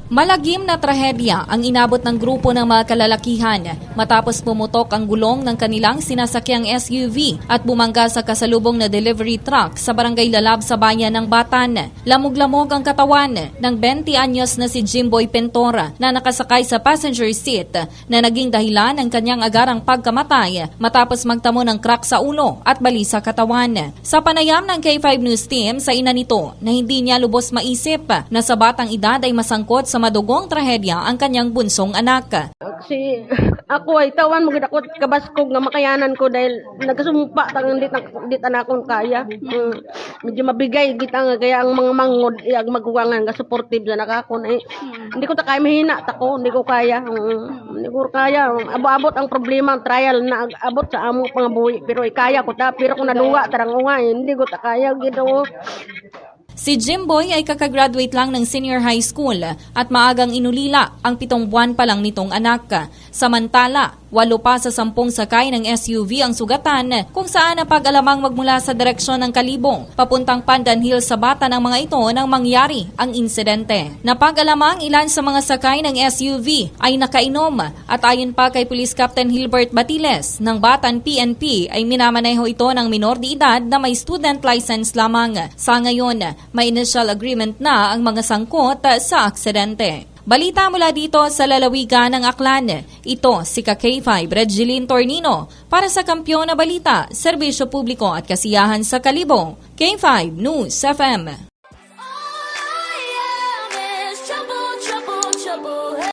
Malagim na trahedya ang inabot ng grupo ng mga kalalakihan matapos pumutok ang gulong ng kanilang sinasakyang SUV at bumangga sa kasalubong na delivery truck sa barangay Lalab sa bayan ng Batan. Lamog-lamog ang katawan ng 20 anyos na si Jimboy Pentora na nakasakay sa passenger seat na naging dahilan ng kanyang agarang pagkamatay matapos magtamo ng crack sa ulo at bali sa katawan. Sa panayam ng K5 News Team sa ina nito na hindi niya lubos maisip na sa batang edad ay masangkot sa madugong trahedya ang kanyang bunsong anak. Kasi ako ay tawan mo gid ako kabaskog nga makayanan ko dahil nagasumpa tang dit na akong kaya. Medyo mabigay kita nga kaya ang mga mangod iyag magkuwangan nga supportive na nakakon ay hindi ko ta kaya mahina ta ko, hindi ko kaya. Hindi ko kaya abot ang problema ang trial na abot sa among pangabuhi pero kaya ko ta pero kung naduwa tarang ungay hindi ko ta kaya gid. Si Jimboy ay kakagraduate lang ng senior high school at maagang inulila ang 7 buwan pa lang nitong anak. Samantala, 8 pa sa 10 sakay ng SUV ang sugatan kung saan napag-alamang magmula sa direksyon ng Kalibong papuntang Pandan Hill sa Batan ng mga ito nang mangyari ang insidente. Napag-alamang ilan sa mga sakay ng SUV ay nakainom at ayon pa kay Police Captain Hilbert Batiles ng Batan PNP ay minamaneho ito ng minor de edad na may student license lamang. Sa ngayon, may initial agreement na ang mga sangkot sa aksidente. Balita mula dito sa lalawigan ng Aklan. Ito si K5 Regeline Tornino para sa Kampiyon na Balita, Serbisyo Publiko at Kasiyahan sa Kalibong. K5 News FM.